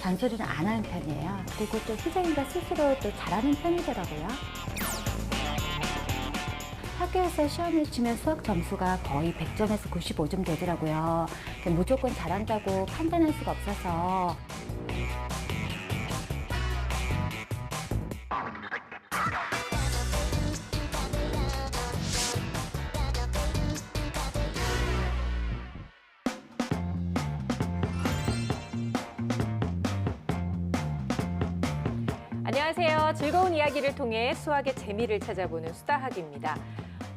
잔소리는 안 하는 편이에요. 그리고 또 희정이가 스스로 또 잘하는 편이더라고요. 학교에서 시험을 치면 수학 점수가 거의 100점에서 95점 되더라고요. 무조건 잘한다고 판단할 수가 없어서. 안녕하세요. 즐거운 이야기를 통해 수학의 재미를 찾아보는 수다학입니다.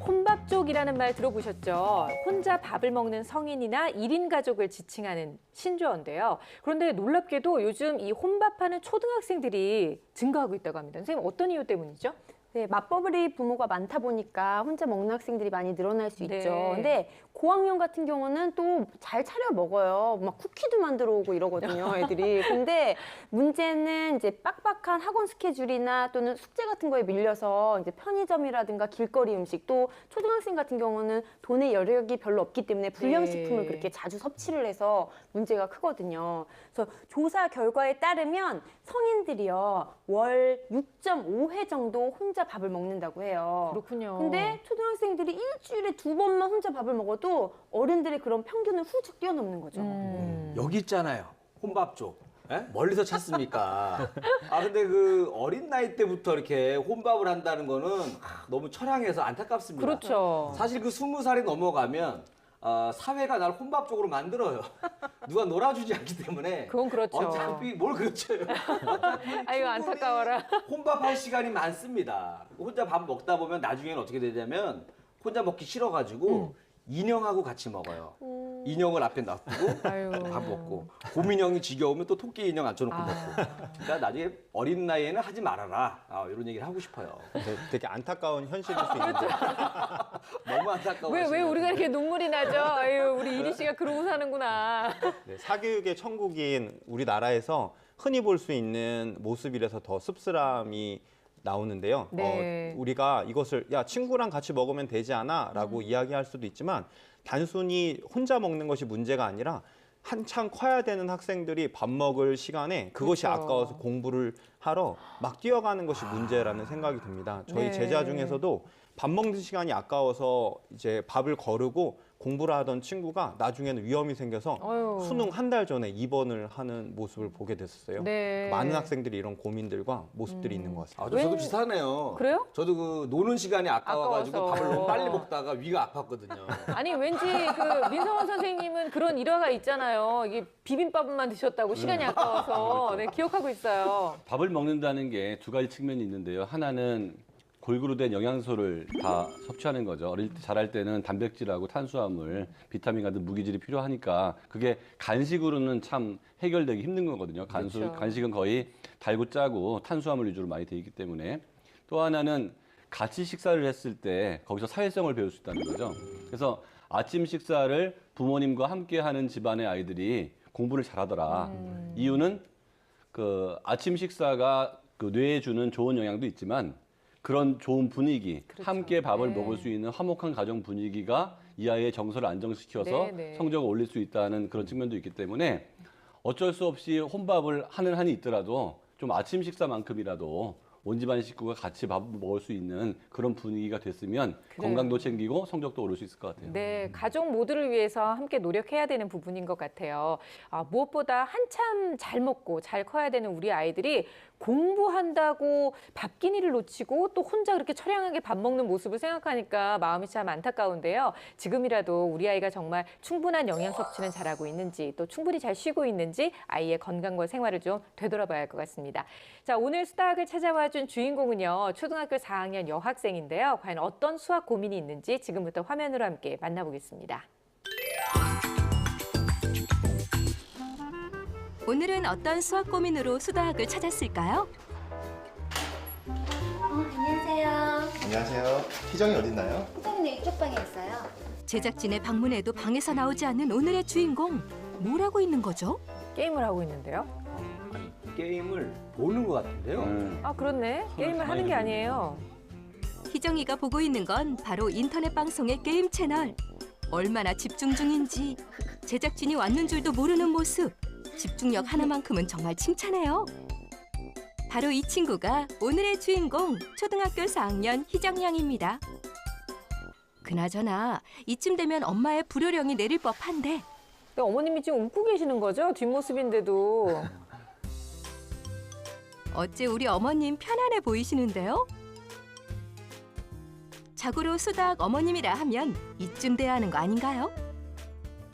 혼밥족이라는 말 들어보셨죠? 혼자 밥을 먹는 성인이나 1인 가족을 지칭하는 신조어인데요. 그런데 놀랍게도 요즘 이 혼밥하는 초등학생들이 증가하고 있다고 합니다. 선생님, 어떤 이유 때문이죠? 네, 맞벌이 부모가 많다 보니까 혼자 먹는 학생들이 많이 늘어날 수 네. 있죠. 근데 고학년 같은 경우는 또 잘 차려 먹어요. 막 쿠키도 만들어 오고 이러거든요, 애들이. 근데 문제는 이제 빡빡한 학원 스케줄이나 또는 숙제 같은 거에 밀려서 이제 편의점이라든가 길거리 음식, 또 초등학생 같은 경우는 돈의 여력이 별로 없기 때문에 불량식품을 네. 그렇게 자주 섭취를 해서 문제가 크거든요. 그래서 조사 결과에 따르면 성인들이요, 월 6.5회 정도 혼자 밥을 먹는다고 해요. 그렇군요. 근데 초등학생들이 일주일에 2번만 혼자 밥을 먹어도 어른들의 그런 평균을 훌쩍 뛰어넘는 거죠. 여기 있잖아요. 혼밥족. 예? 멀리서 찾습니까? 근데 그 어린 나이 때부터 이렇게 혼밥을 한다는 거는 너무 처량해서 안타깝습니다. 그렇죠. 사실 그 20살이 넘어가면 사회가 날 혼밥족으로 만들어요. 누가 놀아주지 않기 때문에. 그건 그렇죠. 어차피 뭘 그렇죠요. 어차피 아이고, 안타까워라. 혼밥할 시간이 많습니다. 혼자 밥 먹다 보면 나중에는 어떻게 되냐면 혼자 먹기 싫어가지고 인형하고 같이 먹어요. 인형을 앞에 놔두고 아유. 밥 먹고 곰인형이 지겨우면 또 토끼 인형 앉혀놓고 먹고. 그러니까 나중에 어린 나이에는 하지 말아라. 이런 얘기를 하고 싶어요. 되게 안타까운 현실일 수 있는데 너무 안타까워. 왜 우리가 이렇게 눈물이 나죠? 아유, 우리 이리 씨가 그러고 사는구나. 네, 사교육의 천국인 우리나라에서 흔히 볼 수 있는 모습이라서 더 씁쓸함이 나오는데요. 네. 우리가 이것을 야 친구랑 같이 먹으면 되지 않아? 라고 이야기할 수도 있지만 단순히 혼자 먹는 것이 문제가 아니라 한창 커야 되는 학생들이 밥 먹을 시간에 그것이 그렇죠. 아까워서 공부를 하러 막 뛰어가는 것이 문제라는 생각이 듭니다. 저희 네. 제자 중에서도 밥 먹는 시간이 아까워서 이제 밥을 거르고 공부를 하던 친구가 나중에는 위험이 생겨서 어휴. 수능 한 달 전에 입원을 하는 모습을 보게 됐었어요. 네. 많은 학생들이 이런 고민들과 모습들이 있는 것 같습니다. 저도 왜- 비슷하네요. 그래요? 저도 그 노는 시간이 아까워가지고 아까워서. 밥을 너무 빨리 먹다가 위가 아팠거든요. 아니, 왠지 그 민성원 선생님은 그런 일화가 있잖아요. 이게 비빔밥만 드셨다고 시간이 아까워서. 네, 기억하고 있어요. 밥을 먹는다는 게 두 가지 측면이 있는데요. 하나는 골고루 된 영양소를 다 섭취하는 거죠. 어릴 때 자랄 때는 단백질하고 탄수화물, 비타민 같은 무기질이 필요하니까 그게 간식으로는 참 해결되기 힘든 거거든요. 그렇죠. 간식은 거의 달고 짜고 탄수화물 위주로 많이 돼 있기 때문에. 또 하나는 같이 식사를 했을 때 거기서 사회성을 배울 수 있다는 거죠. 그래서 아침 식사를 부모님과 함께 하는 집안의 아이들이 공부를 잘하더라. 이유는 그 아침 식사가 그 뇌에 주는 좋은 영향도 있지만 그런 좋은 분위기, 함께 밥을 네. 먹을 수 있는 화목한 가정 분위기가 이 아이의 정서를 안정시켜서 네, 네. 성적을 올릴 수 있다는 그런 측면도 있기 때문에 어쩔 수 없이 혼밥을 하는 한이 있더라도 좀 아침 식사만큼이라도 온 집안 식구가 같이 밥을 먹을 수 있는 그런 분위기가 됐으면 그래요. 건강도 챙기고 성적도 오를 수 있을 것 같아요. 네, 가족 모두를 위해서 함께 노력해야 되는 부분인 것 같아요. 무엇보다 한참 잘 먹고 잘 커야 되는 우리 아이들이 공부한다고 밥기니를 놓치고 또 혼자 그렇게 처량하게 밥 먹는 모습을 생각하니까 마음이 참 안타까운데요. 지금이라도 우리 아이가 정말 충분한 영양 섭취는 잘하고 있는지 또 충분히 잘 쉬고 있는지 아이의 건강과 생활을 좀 되돌아봐야 할 것 같습니다. 자, 오늘 수다학을 찾아와 준 주인공은요. 초등학교 4학년 여학생인데요. 과연 어떤 수학 고민이 있는지 지금부터 화면으로 함께 만나보겠습니다. 오늘은 어떤 수학 고민으로 수다학을 찾았을까요? 안녕하세요. 안녕하세요. 희정이 어딨나요? 희정이네 이쪽 방에 있어요. 제작진의 방문에도 방에서 나오지 않는 오늘의 주인공. 뭘 하고 있는 거죠? 게임을 하고 있는데요. 게임을 보는 것 같은데요. 아, 그렇네. 게임을 하는 게 아니에요. 희정이가 보고 있는 건 바로 인터넷 방송의 게임 채널. 얼마나 집중 중인지 제작진이 왔는 줄도 모르는 모습. 집중력 하나만큼은 정말 칭찬해요. 바로 이 친구가 오늘의 주인공 초등학교 4학년 희정양입니다. 그나저나 이쯤 되면 엄마의 불효령이 내릴 법한데 근데 어머님이 지금 웃고 계시는 거죠? 뒷모습인데도. 어째 우리 어머님 편안해 보이시는데요? 자고로 수닥 어머님이라 하면 이쯤 돼야 하는 거 아닌가요?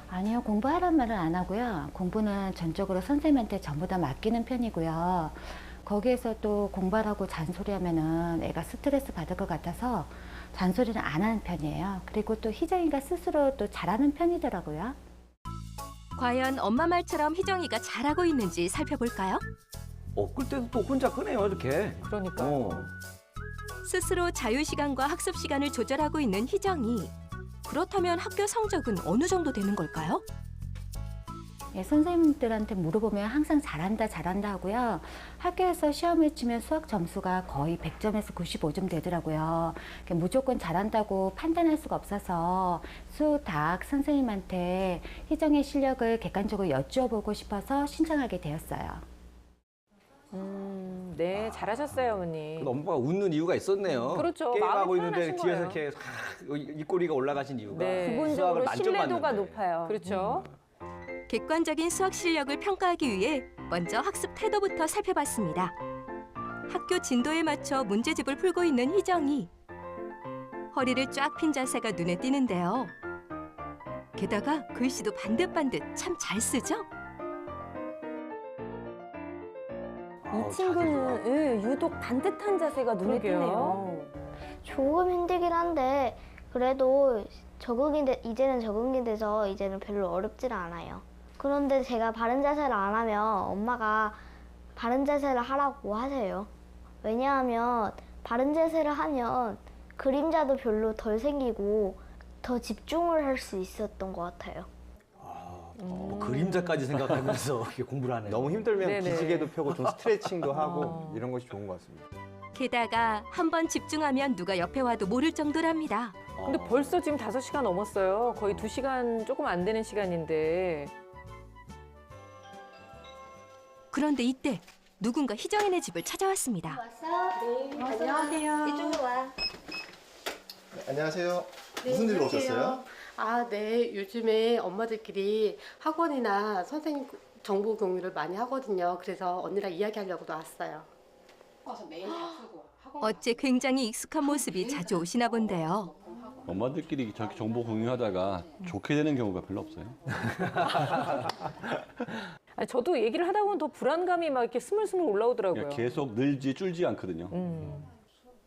아니요, 공부하란 말은 안 하고요. 공부는 전적으로 선생님한테 전부 다 맡기는 편이고요. 거기에서 또 공부하라고 잔소리하면은 애가 스트레스 받을 것 같아서 잔소리는 안 하는 편이에요. 그리고 또 희정이가 스스로 또 잘하는 편이더라고요. 과연 엄마 말처럼 희정이가 잘하고 있는지 살펴볼까요? 끌 때도 또 혼자 끄네요, 이렇게. 그러니까. 스스로 자유시간과 학습시간을 조절하고 있는 희정이. 그렇다면 학교 성적은 어느 정도 되는 걸까요? 예, 선생님들한테 물어보면 항상 잘한다 잘한다 하고요. 학교에서 시험을 치면 수학 점수가 거의 100점에서 95점 되더라고요. 무조건 잘한다고 판단할 수가 없어서 수학 선생님한테 희정의 실력을 객관적으로 여쭈어보고 싶어서 신청하게 되었어요. 네, 잘하셨어요, 어머니. 엄마가 웃는 이유가 있었네요. 그렇죠. 게임하고 마음이 있는데 편안하신 뒤에서 거예요. 이렇게 입꼬리가 올라가신 이유가 네. 수학을 기본적으로 만점 신뢰도가 받는데. 높아요. 그렇죠. 객관적인 수학 실력을 평가하기 위해 먼저 학습 태도부터 살펴봤습니다. 학교 진도에 맞춰 문제집을 풀고 있는 희정이. 허리를 쫙 핀 자세가 눈에 띄는데요. 게다가 글씨도 반듯반듯 참 잘 쓰죠? 이 친구는 유독 반듯한 자세가 눈에 그러게요. 띄네요. 조금 힘들긴 한데 그래도 이제는 적응이 돼서 이제는 별로 어렵지는 않아요. 그런데 제가 바른 자세를 안 하면 엄마가 바른 자세를 하라고 하세요. 왜냐하면 바른 자세를 하면 그림자도 별로 덜 생기고 더 집중을 할 수 있었던 것 같아요. 그림자까지 생각하면서 이렇게 공부를 하네요. 너무 힘들면 네네. 기지개도 펴고 좀 스트레칭도 하고 이런 것이 좋은 것 같습니다. 게다가 한번 집중하면 누가 옆에 와도 모를 정도랍니다. 근데 벌써 지금 5시간 넘었어요. 거의 2시간 조금 안 되는 시간인데. 그런데 이때 누군가 희정이네 집을 찾아왔습니다. 왔어? 안녕하세요. 이쪽으로 와. 안녕하세요. 무슨 일로 오셨어요? 아, 네. 요즘에 엄마들끼리 학원이나 선생님 정보 공유를 많이 하거든요. 그래서 언니랑 이야기하려고 나왔어요. 어째 굉장히 익숙한 모습이 자주 오시나 본데요. 엄마들끼리 저렇게 정보 공유하다가 좋게 되는 경우가 별로 없어요. 아니, 저도 얘기를 하다 보면 더 불안감이 막 이렇게 스물스물 올라오더라고요. 그냥 계속 늘지 줄지 않거든요.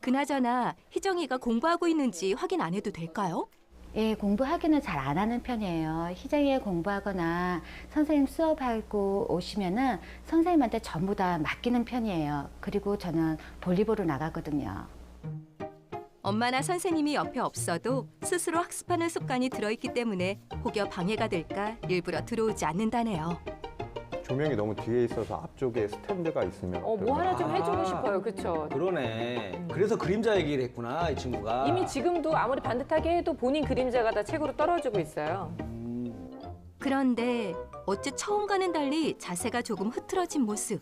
그나저나 희정이가 공부하고 있는지 확인 안 해도 될까요? 예, 공부하기는 잘 안 하는 편이에요. 희정이가 공부하거나 선생님 수업하고 오시면은 선생님한테 전부 다 맡기는 편이에요. 그리고 저는 볼리볼을 나가거든요. 엄마나 선생님이 옆에 없어도 스스로 학습하는 습관이 들어있기 때문에 혹여 방해가 될까 일부러 들어오지 않는다네요. 조명이 너무 뒤에 있어서 앞쪽에 스탠드가 있으면 뭐 하나 좀 해주고 아. 싶어요. 그렇죠. 그러네. 그래서 그림자 얘기를 했구나, 이 친구가. 이미 지금도 아무리 반듯하게 해도 본인 그림자가 다 책으로 떨어지고 있어요. 그런데 어째 처음과는 달리 자세가 조금 흐트러진 모습.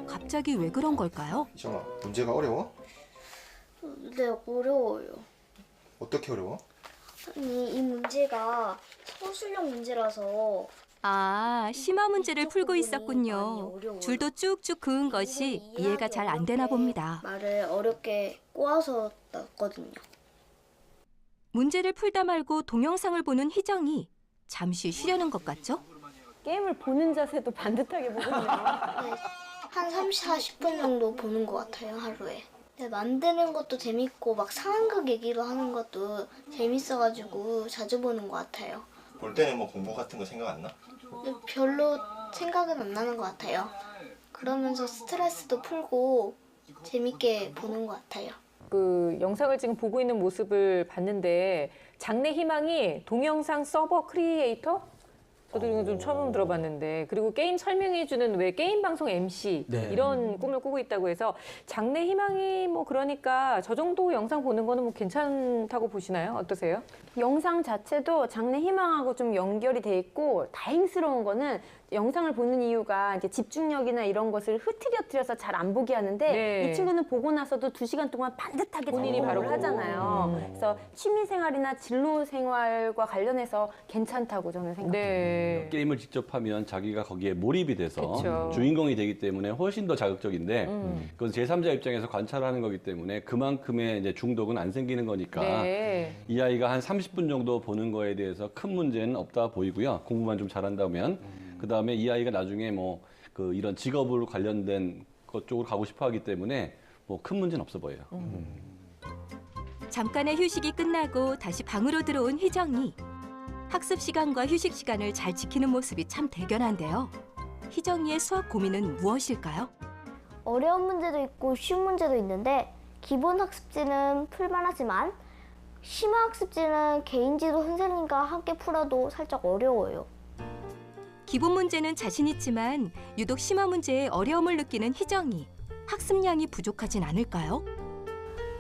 갑자기 왜 그런 걸까요? 이정아, 문제가 어려워? 네, 어려워요. 어떻게 어려워? 아니, 이 문제가 서술형 문제라서 아, 심화 문제를 풀고 있었군요. 줄도 쭉쭉 그은 것이 이해가 잘 안 되나 봅니다. 말을 어렵게 꼬아서 났거든요. 문제를 풀다 말고 동영상을 보는 희정이 잠시 쉬려는 것 같죠? 게임을 보는 자세도 반듯하게 보고 있네요. 네, 한 30, 40분 정도 보는 것 같아요, 하루에. 네, 만드는 것도 재밌고 막 상황극 얘기로 하는 것도 재밌어가지고 자주 보는 것 같아요. 볼 때는 뭐 공부 같은 거 생각 안 나? 별로 생각은 안 나는 것 같아요. 그러면서 스트레스도 풀고 재밌게 보는 것 같아요. 그 영상을 지금 보고 있는 모습을 봤는데 장래 희망이 동영상 서버 크리에이터? 저도 이거 좀 처음 들어봤는데 그리고 게임 설명해주는 왜 게임 방송 MC 네. 이런 꿈을 꾸고 있다고 해서 장래 희망이 뭐 그러니까 저 정도 영상 보는 거는 뭐 괜찮다고 보시나요? 어떠세요? 영상 자체도 장래 희망하고 좀 연결이 돼 있고 다행스러운 거는 영상을 보는 이유가 이제 집중력이나 이런 것을 흐트려뜨려서 잘 안 보게 하는데 네. 이 친구는 보고 나서도 2시간 동안 반듯하게 본인이 작업을 바로 하잖아요. 그래서 취미 생활이나 진로 생활과 관련해서 괜찮다고 저는 생각해요. 네. 게임을 직접 하면 자기가 거기에 몰입이 돼서 그쵸. 주인공이 되기 때문에 훨씬 더 자극적인데 그건 제3자 입장에서 관찰하는 거기 때문에 그만큼의 이제 중독은 안 생기는 거니까 네. 이 아이가 한 30분 정도 보는 거에 대해서 큰 문제는 없다 보이고요. 공부만 좀 잘한다면 그다음에 이 아이가 나중에 뭐 그 이런 직업으로 관련된 것 쪽으로 가고 싶어 하기 때문에 뭐 큰 문제는 없어 보여요. 잠깐의 휴식이 끝나고 다시 방으로 들어온 희정이. 학습 시간과 휴식 시간을 잘 지키는 모습이 참 대견한데요. 희정이의 수학 고민은 무엇일까요? 어려운 문제도 있고 쉬운 문제도 있는데 기본 학습지는 풀만하지만 심화 학습지는 개인지도 선생님과 함께 풀어도 살짝 어려워요. 기본 문제는 자신 있지만 유독 심화 문제에 어려움을 느끼는 희정이. 학습량이 부족하진 않을까요?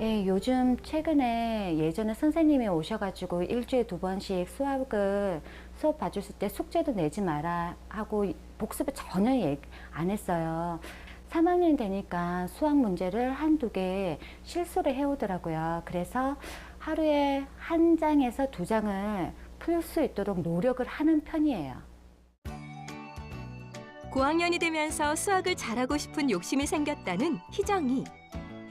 예, 요즘 최근에 예전에 선생님이 오셔가지고 일주일에 2번씩 수학을 수업 봐주실 때 숙제도 내지 마라 하고 복습을 전혀 안 했어요. 3학년 되니까 수학 문제를 한두 개 실수를 해오더라고요. 그래서 하루에 1장에서 2장을 풀 수 있도록 노력을 하는 편이에요. 고학년이 되면서 수학을 잘하고 싶은 욕심이 생겼다는 희정이.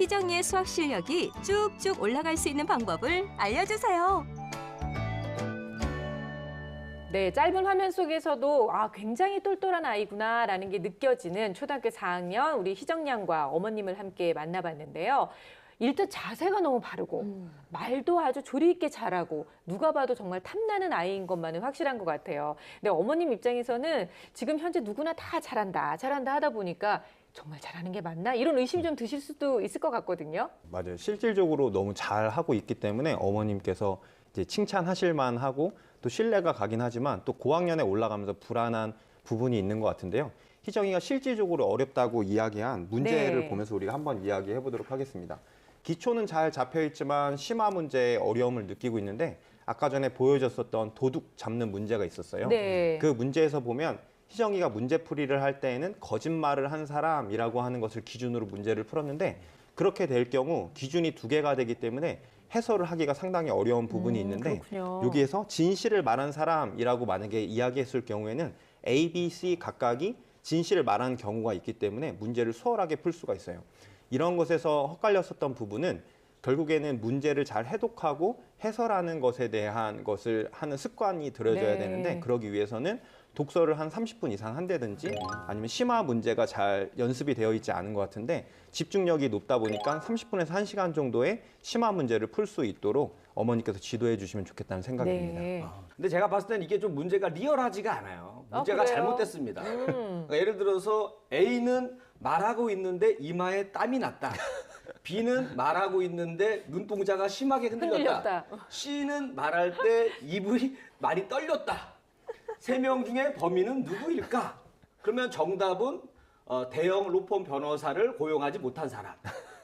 희정이의 수학 실력이 쭉쭉 올라갈 수 있는 방법을 알려주세요. 네, 짧은 화면 속에서도 아, 굉장히 똘똘한 아이구나라는 게 느껴지는 초등학교 4학년 우리 희정 양과 어머님을 함께 만나봤는데요. 일단 자세가 너무 바르고 말도 아주 조리 있게 잘하고 누가 봐도 정말 탐나는 아이인 것만은 확실한 것 같아요. 근데 어머님 입장에서는 지금 현재 누구나 다 잘한다 하다 보니까 정말 잘하는 게 맞나? 이런 의심이 좀 드실 수도 있을 것 같거든요. 맞아요. 실질적으로 너무 잘 하고 있기 때문에 어머님께서 이제 칭찬하실 만하고 또 신뢰가 가긴 하지만 또 고학년에 올라가면서 불안한 부분이 있는 것 같은데요. 희정이가 실질적으로 어렵다고 이야기한 문제를 네. 보면서 우리가 한번 이야기해 보도록 하겠습니다. 기초는 잘 잡혀 있지만 심화 문제에 어려움을 느끼고 있는데 아까 전에 보여줬었던 도둑 잡는 문제가 있었어요. 네. 그 문제에서 보면 희정이가 문제풀이를 할 때에는 거짓말을 한 사람이라고 하는 것을 기준으로 문제를 풀었는데 그렇게 될 경우 기준이 2개가 되기 때문에 해설을 하기가 상당히 어려운 부분이 있는데 그렇군요. 여기에서 진실을 말한 사람이라고 만약에 이야기했을 경우에는 A, B, C 각각이 진실을 말한 경우가 있기 때문에 문제를 수월하게 풀 수가 있어요. 이런 것에서 헛갈렸었던 부분은 결국에는 문제를 잘 해독하고 해설하는 것에 대한 것을 하는 습관이 들여져야 네. 되는데 그러기 위해서는 독서를 한 30분 이상 한다든지 아니면 심화 문제가 잘 연습이 되어 있지 않은 것 같은데 집중력이 높다 보니까 30분에서 1시간 정도의 심화 문제를 풀 수 있도록 어머니께서 지도해 주시면 좋겠다는 생각입니다. 네. 근데 제가 봤을 때는 이게 좀 문제가 리얼하지가 않아요. 문제가 그래요? 잘못됐습니다. 그러니까 예를 들어서 A는 말하고 있는데 이마에 땀이 났다. B는 말하고 있는데 눈동자가 심하게 흔들렸다. C는 말할 때 입이 많이 떨렸다. 3명 중에 범인은 누구일까? 그러면 정답은 대형 로펌 변호사를 고용하지 못한 사람.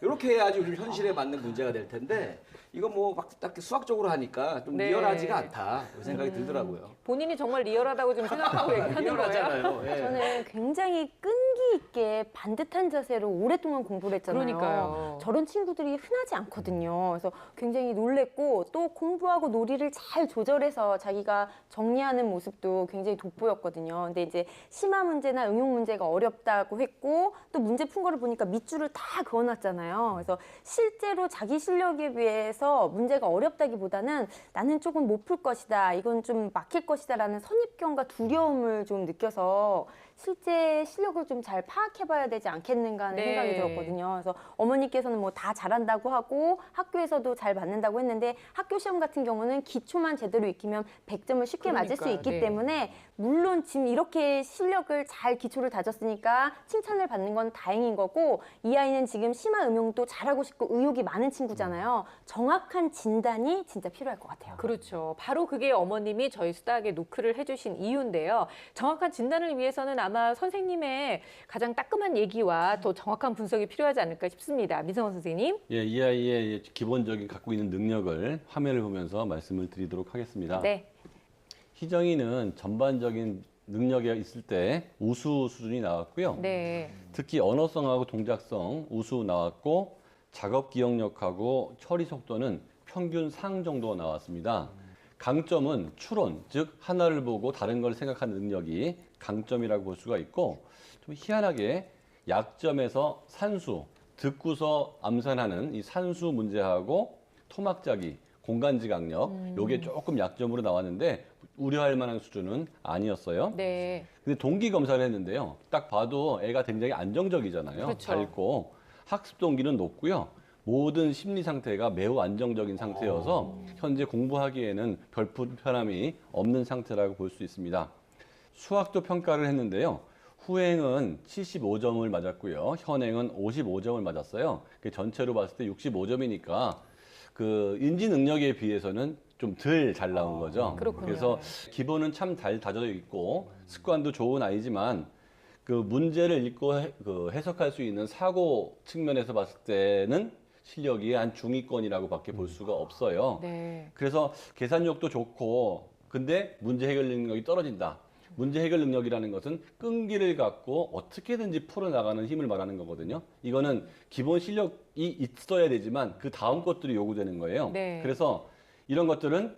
이렇게 해야지 우리 현실에 맞는 문제가 될 텐데 이거 뭐 막 딱 수학적으로 하니까 좀 네. 리얼하지가 않다 그 생각이 들더라고요. 본인이 정말 리얼하다고 좀 생각하고 얘기하는 거예요. 리얼하잖아요. 예. 저는 굉장히 끈기 있게 반듯한 자세로 오랫동안 공부를 했잖아요. 그러니까요. 저런 친구들이 흔하지 않거든요. 그래서 굉장히 놀랬고 또 공부하고 놀이를 잘 조절해서 자기가 정리하는 모습도 굉장히 돋보였거든요. 근데 이제 심화 문제나 응용 문제가 어렵다고 했고 또 문제 푼 거를 보니까 밑줄을 다 그어놨잖아요. 그래서 실제로 자기 실력에 비해서 문제가 어렵다기보다는 나는 조금 못 풀 것이다. 이건 좀 막힐 것이다 라는 선입견과 두려움을 좀 느껴서 실제 실력을 좀 잘 잘 파악해봐야 되지 않겠는가 하는 네. 생각이 들었거든요. 그래서 어머니께서는 뭐 다 잘한다고 하고 학교에서도 잘 받는다고 했는데 학교 시험 같은 경우는 기초만 제대로 익히면 100점을 쉽게 맞을 수 그러니까요. 있기 네. 때문에 물론 지금 이렇게 실력을 잘 기초를 다졌으니까 칭찬을 받는 건 다행인 거고 이 아이는 지금 심화 음용도 잘하고 싶고 의욕이 많은 친구잖아요. 정확한 진단이 진짜 필요할 것 같아요. 그렇죠. 바로 그게 어머님이 저희 수다학에 노크를 해주신 이유인데요. 정확한 진단을 위해서는 아마 선생님의 가장 따끔한 얘기와 더 정확한 분석이 필요하지 않을까 싶습니다. 민성원 선생님. 예, 이 아이의 기본적인 갖고 있는 능력을 화면을 보면서 말씀을 드리도록 하겠습니다. 네. 희정이는 전반적인 능력이 있을 때 우수 수준이 나왔고요. 네. 특히 언어성하고 동작성 우수 나왔고 작업 기억력하고 처리 속도는 평균 상 정도 나왔습니다. 강점은 추론, 즉 하나를 보고 다른 걸 생각하는 능력이 강점이라고 볼 수가 있고 좀 희한하게 약점에서 산수, 듣고서 암산하는 이 산수 문제하고 토막자기, 공간지각력 요게 조금 약점으로 나왔는데 우려할 만한 수준은 아니었어요. 네. 근데 동기 검사를 했는데요. 딱 봐도 애가 굉장히 안정적이잖아요. 그렇죠. 잘 있고 학습 동기는 높고요. 모든 심리 상태가 매우 안정적인 상태여서 현재 공부하기에는 별 불편함이 없는 상태라고 볼 수 있습니다. 수학도 평가를 했는데요. 후행은 75점을 맞았고요. 현행은 55점을 맞았어요. 전체로 봤을 때 65점이니까 그 인지 능력에 비해서는 좀 덜 잘 나온 거죠. 그렇군요. 그래서 기본은 참 잘 다져져 있고 습관도 좋은 아이지만 그 문제를 읽고 해석할 수 있는 사고 측면에서 봤을 때는 실력이 한 중위권이라고밖에 볼 수가 없어요. 네. 그래서 계산력도 좋고 근데 문제 해결 능력이 떨어진다. 문제 해결 능력이라는 것은 끈기를 갖고 어떻게든지 풀어나가는 힘을 말하는 거거든요. 이거는 기본 실력이 있어야 되지만 그 다음 것들이 요구되는 거예요. 네. 그래서 이런 것들은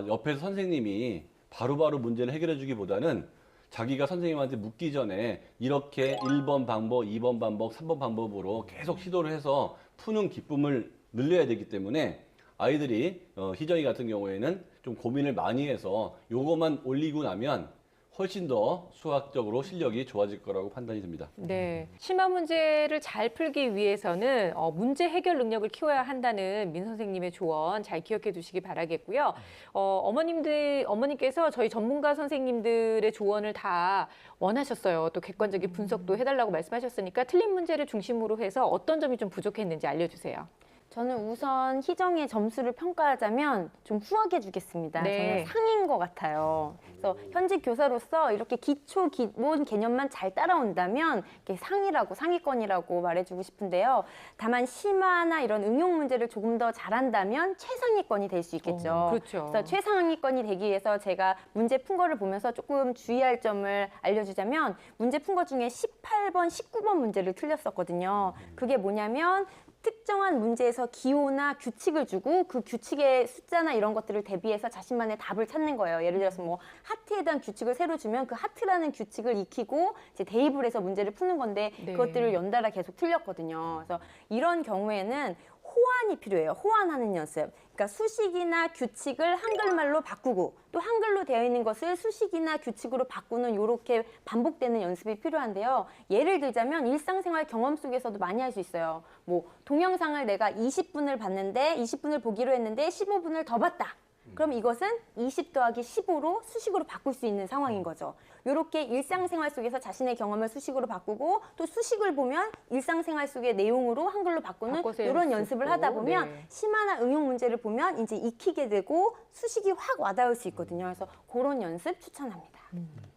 옆에서 선생님이 바로바로 문제를 해결해 주기보다는 자기가 선생님한테 묻기 전에 이렇게 1번 방법, 2번 방법, 3번 방법으로 계속 시도를 해서 푸는 기쁨을 늘려야 되기 때문에 아이들이 희정이 같은 경우에는 좀 고민을 많이 해서 요것만 올리고 나면 훨씬 더 수학적으로 실력이 좋아질 거라고 판단이 듭니다. 네. 심화 문제를 잘 풀기 위해서는 문제 해결 능력을 키워야 한다는 민 선생님의 조언 잘 기억해 두시기 바라겠고요. 어머님께서 저희 전문가 선생님들의 조언을 다 원하셨어요. 또 객관적인 분석도 해달라고 말씀하셨으니까 틀린 문제를 중심으로 해서 어떤 점이 좀 부족했는지 알려주세요. 저는 우선 희정의 점수를 평가하자면 좀 후하게 주겠습니다. 네. 저는 상인 것 같아요. 그래서 현직 교사로서 이렇게 기본 개념만 잘 따라온다면 이렇게 상이라고 상위권이라고 말해주고 싶은데요. 다만 심화나 이런 응용 문제를 조금 더 잘한다면 최상위권이 될 수 있겠죠. 그렇죠. 그래서 최상위권이 되기 위해서 제가 문제 푼 거를 보면서 조금 주의할 점을 알려주자면 문제 푼 것 중에 18번, 19번 문제를 틀렸었거든요. 그게 뭐냐면 특정한 문제에서 기호나 규칙을 주고 그 규칙의 숫자나 이런 것들을 대비해서 자신만의 답을 찾는 거예요. 예를 들어서 뭐 하트에 대한 규칙을 새로 주면 그 하트라는 규칙을 익히고 이제 대입을 해서 문제를 푸는 건데 네. 그것들을 연달아 계속 틀렸거든요. 그래서 이런 경우에는 호환이 필요해요. 호환하는 연습. 그러니까 수식이나 규칙을 한글말로 바꾸고 또 한글로 되어 있는 것을 수식이나 규칙으로 바꾸는 이렇게 반복되는 연습이 필요한데요. 예를 들자면 일상생활 경험 속에서도 많이 할 수 있어요. 뭐 동영상을 내가 20분을 봤는데 20분을 보기로 했는데 15분을 더 봤다. 그럼 이것은 20 더하기 15로 수식으로 바꿀 수 있는 상황인 거죠. 이렇게 일상생활 속에서 자신의 경험을 수식으로 바꾸고 또 수식을 보면 일상생활 속의 내용으로 한글로 바꾸는 바꿔서 이런 연습도. 연습을 하다 보면 네. 심화나 응용 문제를 보면 이제 익히게 되고 수식이 확 와닿을 수 있거든요. 그래서 그런 연습 추천합니다.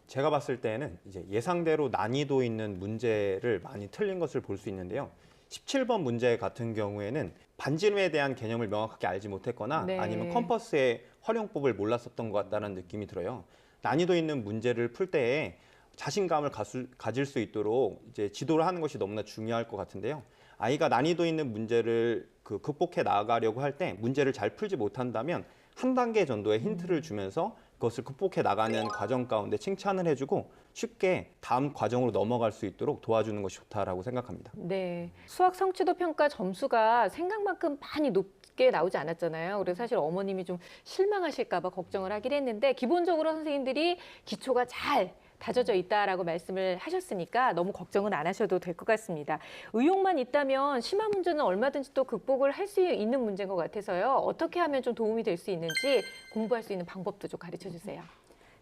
제가 봤을 때는 이제 예상대로 난이도 있는 문제를 많이 틀린 것을 볼 수 있는데요. 17번 문제 같은 경우에는 반지름에 대한 개념을 명확하게 알지 못했거나 네. 아니면 컴퍼스의 활용법을 몰랐었던 것 같다는 느낌이 들어요. 난이도 있는 문제를 풀 때에 자신감을 가질 수 있도록 이제 지도를 하는 것이 너무나 중요할 것 같은데요. 아이가 난이도 있는 문제를 극복해 나가려고 할 때 문제를 잘 풀지 못한다면 한 단계 정도의 힌트를 주면서 그것을 극복해 나가는 과정 가운데 칭찬을 해주고 쉽게 다음 과정으로 넘어갈 수 있도록 도와주는 것이 좋다라고 생각합니다. 네. 수학 성취도 평가 점수가 생각만큼 많이 높게 나오지 않았잖아요. 그래서 사실 어머님이 좀 실망하실까 봐 걱정을 하긴 했는데 기본적으로 선생님들이 기초가 잘 다져져 있다라고 말씀을 하셨으니까 너무 걱정은 안 하셔도 될 것 같습니다. 의욕만 있다면 심화 문제는 얼마든지 또 극복을 할 수 있는 문제인 것 같아서요. 어떻게 하면 좀 도움이 될 수 있는지 공부할 수 있는 방법도 좀 가르쳐 주세요.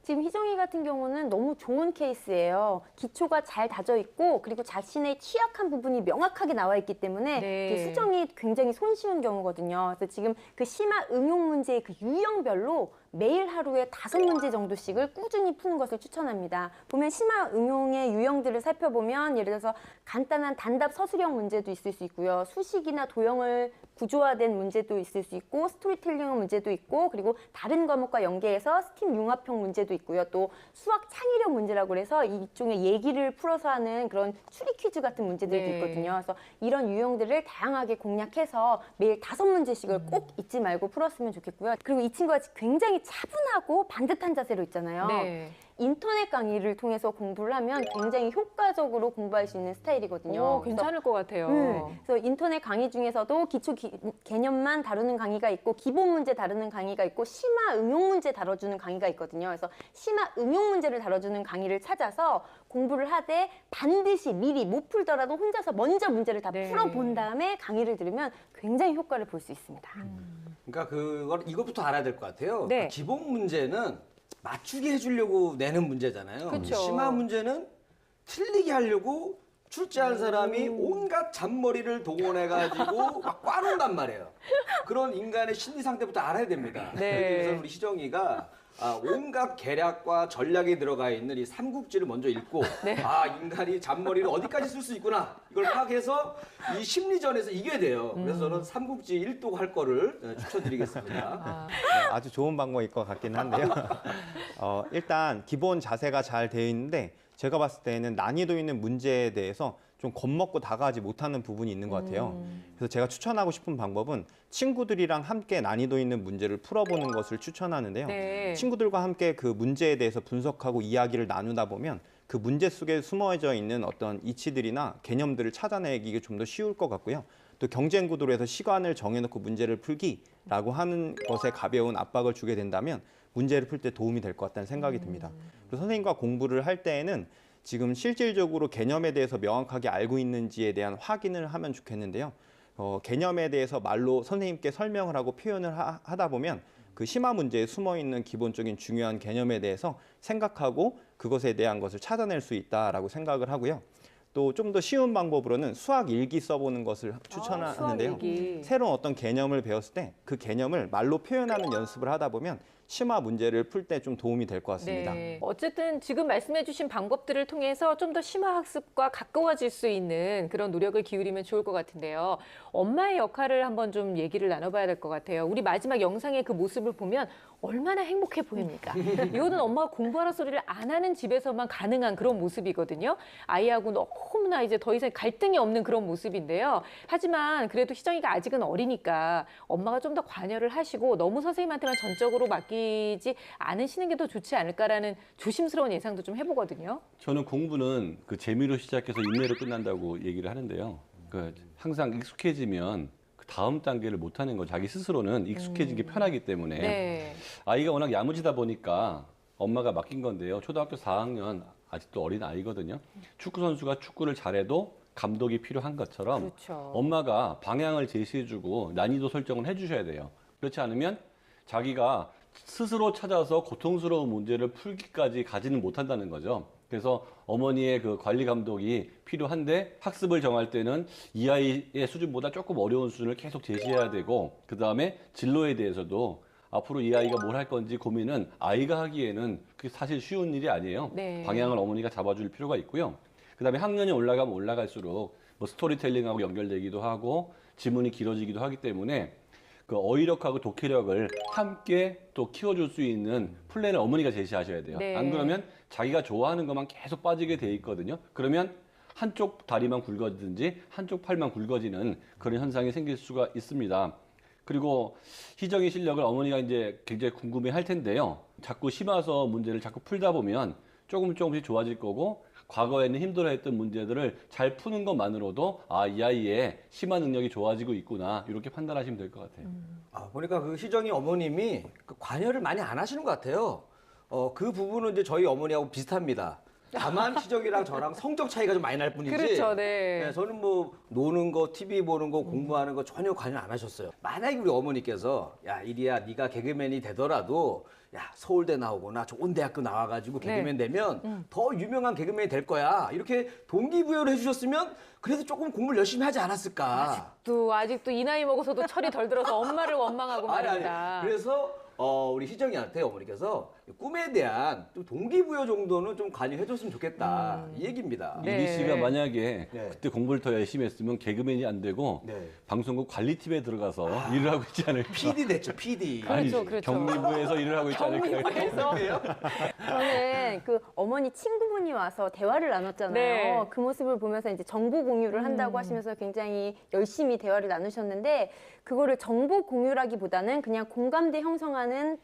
지금 희정이 같은 경우는 너무 좋은 케이스예요. 기초가 잘 다져 있고 그리고 자신의 취약한 부분이 명확하게 나와 있기 때문에 네. 이게 수정이 굉장히 손쉬운 경우거든요. 그래서 지금 그 심화 응용 문제의 그 유형별로 매일 하루에 5문제 정도씩을 꾸준히 푸는 것을 추천합니다. 보면 심화 응용의 유형들을 살펴보면 예를 들어서 간단한 단답 서술형 문제도 있을 수 있고요. 수식이나 도형을 구조화된 문제도 있을 수 있고 스토리텔링 문제도 있고 그리고 다른 과목과 연계해서 스팀 융합형 문제도 있고요. 또 수학 창의력 문제라고 그래서 이쪽에 얘기를 풀어서 하는 그런 추리 퀴즈 같은 문제들도 네. 있거든요. 그래서 이런 유형들을 다양하게 공략해서 매일 5문제씩을 꼭 잊지 말고 풀었으면 좋겠고요. 그리고 이 친구가 굉장히 차분하고 반듯한 자세로 있잖아요. 네. 인터넷 강의를 통해서 공부를 하면 굉장히 효과적으로 공부할 수 있는 스타일이거든요. 괜찮을 것 같아요. 그래서 인터넷 강의 중에서도 개념만 다루는 강의가 있고 기본 문제 다루는 강의가 있고 심화 응용 문제 다뤄주는 강의가 있거든요. 그래서 심화 응용 문제를 다뤄주는 강의를 찾아서 공부를 하되 반드시 미리 못 풀더라도 혼자서 먼저 문제를 다 네. 풀어본 다음에 강의를 들으면 굉장히 효과를 볼 수 있습니다. 그러니까 이것부터 알아야 될 것 같아요. 네. 그 기본 문제는 맞추게 해주려고 내는 문제잖아요. 그쵸. 심화 문제는 틀리게 하려고 출제한 사람이 온갖 잔머리를 동원해가지고 막 꽈놓는단 말이에요. 그런 인간의 심리 상태부터 알아야 됩니다. 네. 그래서 우리 희정이가 온갖 계략과 전략이 들어가 있는 이 삼국지를 먼저 읽고 인간이 잔머리를 어디까지 쓸 수 있구나 이걸 파악해서 이 심리전에서 이겨야 돼요. 그래서 저는 삼국지 1도 할 거를 추천드리겠습니다. 네, 아주 좋은 방법일 것 같긴 한데요. 일단 기본 자세가 잘 되어 있는데 제가 봤을 때는 난이도 있는 문제에 대해서 좀 겁먹고 다가가지 못하는 부분이 있는 것 같아요. 그래서 제가 추천하고 싶은 방법은 친구들이랑 함께 난이도 있는 문제를 풀어보는 것을 추천하는데요. 네. 친구들과 함께 그 문제에 대해서 분석하고 이야기를 나누다 보면 그 문제 속에 숨어져 있는 어떤 이치들이나 개념들을 찾아내기가 좀 더 쉬울 것 같고요. 또 경쟁 구도로 해서 시간을 정해놓고 문제를 풀기라고 하는 것에 가벼운 압박을 주게 된다면 문제를 풀 때 도움이 될 것 같다는 생각이 듭니다. 그리고 선생님과 공부를 할 때에는 지금 실질적으로 개념에 대해서 명확하게 알고 있는지에 대한 확인을 하면 좋겠는데요. 개념에 대해서 말로 선생님께 설명을 하고 표현을 하다 보면 그 심화 문제에 숨어 있는 기본적인 중요한 개념에 대해서 생각하고 그것에 대한 것을 찾아낼 수 있다라고 생각을 하고요. 또 좀 더 쉬운 방법으로는 수학 일기 써보는 것을 추천하는데요. 수학 일기. 새로운 어떤 개념을 배웠을 때 그 개념을 말로 표현하는 연습을 하다 보면 심화 문제를 풀 때 좀 도움이 될 것 같습니다. 네. 어쨌든 지금 말씀해 주신 방법들을 통해서 좀 더 심화 학습과 가까워질 수 있는 그런 노력을 기울이면 좋을 것 같은데요. 엄마의 역할을 한번 좀 얘기를 나눠봐야 될 것 같아요. 우리 마지막 영상의 그 모습을 보면 얼마나 행복해 보입니까? 이거는 엄마가 공부하라 소리를 안 하는 집에서만 가능한 그런 모습이거든요. 아이하고 너무나 이제 더 이상 갈등이 없는 그런 모습인데요. 하지만 그래도 희정이가 아직은 어리니까 엄마가 좀 더 관여를 하시고 너무 선생님한테만 전적으로 맡기지 않으시는 게 더 좋지 않을까라는 조심스러운 예상도 좀 해보거든요. 저는 공부는 그 재미로 시작해서 인내로 끝난다고 얘기를 하는데요. 그 항상 익숙해지면 그 다음 단계를 못하는 거 자기 스스로는 익숙해진 게 편하기 때문에 네. 아이가 워낙 야무지다 보니까 엄마가 맡긴 건데요. 초등학교 4학년 아직도 어린 아이거든요. 축구 선수가 축구를 잘해도 감독이 필요한 것처럼 그렇죠. 엄마가 방향을 제시해주고 난이도 설정을 해주셔야 돼요. 그렇지 않으면 자기가 스스로 찾아서 고통스러운 문제를 풀기까지 가지는 못한다는 거죠. 그래서 어머니의 그 관리 감독이 필요한데 학습을 정할 때는 이 아이의 수준보다 조금 어려운 수준을 계속 제시해야 되고 그 다음에 진로에 대해서도 앞으로 이 아이가 뭘 할 건지 고민은 아이가 하기에는 그게 사실 쉬운 일이 아니에요. 네. 방향을 어머니가 잡아줄 필요가 있고요. 그 다음에 학년이 올라가면 올라갈수록 뭐 스토리텔링하고 연결되기도 하고 지문이 길어지기도 하기 때문에 그 어휘력하고 독해력을 함께 또 키워줄 수 있는 플랜을 어머니가 제시하셔야 돼요. 네. 안 그러면 자기가 좋아하는 것만 계속 빠지게 돼 있거든요. 그러면 한쪽 다리만 굵어지든지 한쪽 팔만 굵어지는 그런 현상이 생길 수가 있습니다. 그리고 희정의 실력을 어머니가 이제 굉장히 궁금해 할 텐데요. 자꾸 심화서 문제를 자꾸 풀다 보면 조금씩 좋아질 거고 과거에는 힘들어했던 문제들을 잘 푸는 것만으로도 이 아이의 심화 능력이 좋아지고 있구나 이렇게 판단하시면 될 것 같아요. 보니까 그 희정이 어머님이 그 관여를 많이 안 하시는 것 같아요. 그 부분은 이제 저희 어머니하고 비슷합니다. 다만 희정이랑 저랑 성적 차이가 좀 많이 날 뿐이지. 그렇죠, 네. 저는 뭐 노는 거, TV 보는 거, 공부하는 거 전혀 관여 안 하셨어요. 만약에 우리 어머니께서 야 이리야 네가 개그맨이 되더라도 야 서울대 나오거나 좋은 대학교 나와가지고 개그맨 되면 더 유명한 개그맨이 될 거야. 이렇게 동기부여를 해주셨으면 그래도 조금 공부를 열심히 하지 않았을까. 아직도 이 나이 먹어서도 철이 덜 들어서 엄마를 원망하고 말입니다. 그래서 우리 희정이한테 어머니께서 꿈에 대한 좀 동기부여 정도는 좀 관여해줬으면 좋겠다 이 얘기입니다. 네. 이리 씨가 만약에 네. 그때 공부를 더 열심히 했으면 개그맨이 안 되고 네. 방송국 관리팀에 들어가서 일을 하고 있지 않을까. PD 됐죠, PD. 아니, 그렇죠. 경리부에서 일을 하고 있지 않을까. 경리부에서. 저는 그 어머니 친구분이 와서 대화를 나눴잖아요. 네. 그 모습을 보면서 이제 정보 공유를 한다고 하시면서 굉장히 열심히 대화를 나누셨는데 그거를 정보 공유라기보다는 그냥 공감대 형성하는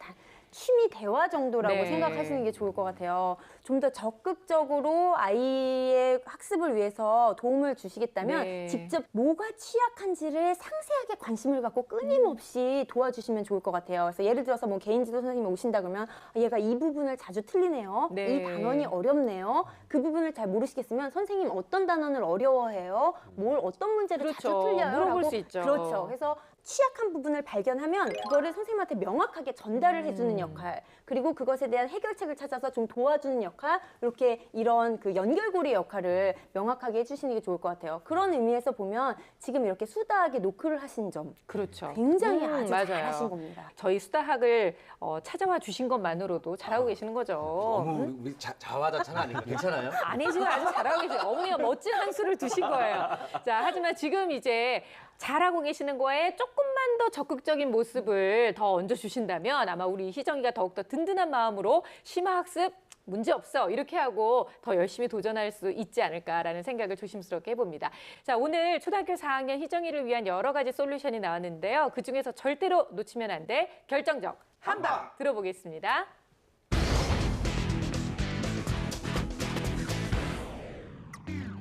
취미 대화 정도라고 네. 생각하시는 게 좋을 것 같아요. 좀 더 적극적으로 아이의 학습을 위해서 도움을 주시겠다면 네. 직접 뭐가 취약한지를 상세하게 관심을 갖고 끊임없이 도와주시면 좋을 것 같아요. 그래서 예를 들어서 뭐 개인지도 선생님이 오신다 그러면 얘가 이 부분을 자주 틀리네요. 네. 이 단원이 어렵네요. 그 부분을 잘 모르시겠으면 선생님 어떤 단원을 어려워해요? 뭘 어떤 문제를 그렇죠. 자주 틀려요? 물어볼 라고. 수 있죠. 그렇죠. 그래서 취약한 부분을 발견하면 그거를 선생님한테 명확하게 전달을 해주는 역할, 그리고 그것에 대한 해결책을 찾아서 좀 도와주는 역할, 이렇게 이런 그 연결고리 역할을 명확하게 해주시는 게 좋을 것 같아요. 그런 의미에서 보면 지금 이렇게 수다하게 노크를 하신 점 그렇죠. 굉장히 아주 맞아요. 잘하신 겁니다. 저희 수다학을 찾아와 주신 것만으로도 잘하고 계시는 거죠. 너무 우리 자화자찬 아닌가? 괜찮아요? 아니지만 아주 잘하고 계세요. 어머니가 멋진 한 수를 두신 거예요. 자, 하지만 지금 이제 잘하고 계시는 거에 조금만 더 적극적인 모습을 더 얹어주신다면 아마 우리 희정이가 더욱더 든든한 마음으로 심화학습 문제 없어 이렇게 하고 더 열심히 도전할 수 있지 않을까라는 생각을 조심스럽게 해봅니다. 자, 오늘 초등학교 4학년 희정이를 위한 여러 가지 솔루션이 나왔는데요. 그중에서 절대로 놓치면 안 될 결정적 한방 들어보겠습니다.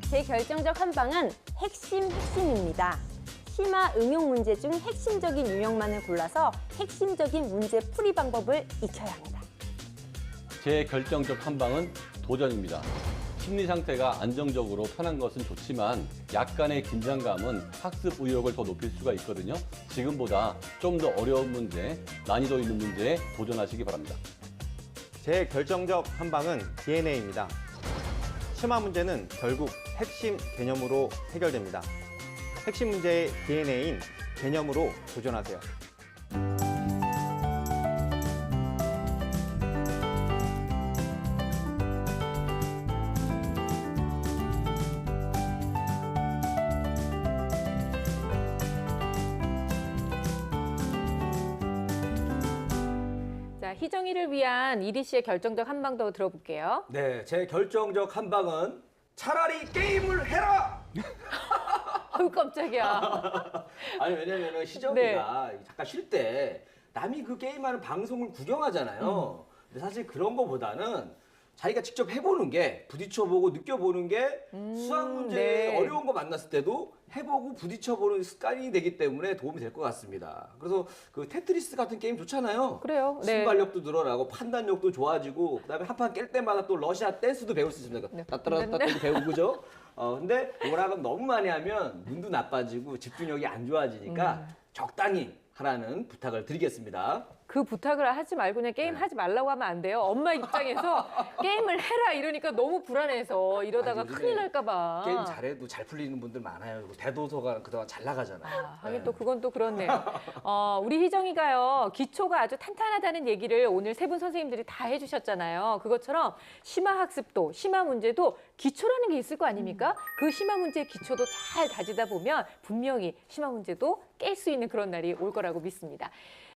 제 결정적 한방은 핵심입니다. 심화 응용 문제 중 핵심적인 유형만을 골라서 핵심적인 문제 풀이 방법을 익혀야 합니다. 제 결정적 한방은 도전입니다. 심리 상태가 안정적으로 편한 것은 좋지만 약간의 긴장감은 학습 의욕을 더 높일 수가 있거든요. 지금보다 좀 더 어려운 문제, 난이도 있는 문제에 도전하시기 바랍니다. 제 결정적 한방은 DNA입니다. 심화 문제는 결국 핵심 개념으로 해결됩니다. 핵심 문제의 DNA인 개념으로 도전하세요. 자, 희정이를 위한 이리 씨의 결정적 한방 더 들어볼게요. 네, 제 결정적 한방은 차라리 게임을 해라! 아유, 깜짝이야. 아니 왜냐면은 희정이가 잠깐 쉴 때 남이 그 게임하는 방송을 구경하잖아요. 근데 사실 그런 거보다는 자기가 직접 해보는 게 부딪혀보고 느껴보는 게 수학 문제 네. 어려운 거 만났을 때도 해보고 부딪혀보는 습관이 되기 때문에 도움이 될 것 같습니다. 그래서 그 테트리스 같은 게임 좋잖아요. 그래요. 네. 순발력도 늘어나고 판단력도 좋아지고 그다음에 한 판 깰 때마다 또 러시아 댄스도 배울 수 있습니다. 따따라따따도 배우고 그죠? 근데 오락은 너무 많이 하면 눈도 나빠지고 집중력이 안 좋아지니까 적당히 하라는 부탁을 드리겠습니다. 그 부탁을 하지 말고 그냥 게임 하지 말라고 하면 안 돼요. 엄마 입장에서 게임을 해라 이러니까 너무 불안해서 이러다가 아니, 요즘에 큰일 날까 봐. 게임 잘해도 잘 풀리는 분들 많아요. 그리고 대도서관 그동안 잘 나가잖아요. 하긴 또 그건 또 그렇네요. 우리 희정이가요, 기초가 아주 탄탄하다는 얘기를 오늘 세 분 선생님들이 다 해주셨잖아요. 그것처럼 심화학습도, 심화문제도 기초라는 게 있을 거 아닙니까? 그 심화문제의 기초도 잘 다지다 보면 분명히 심화문제도 깰 수 있는 그런 날이 올 거라고 믿습니다.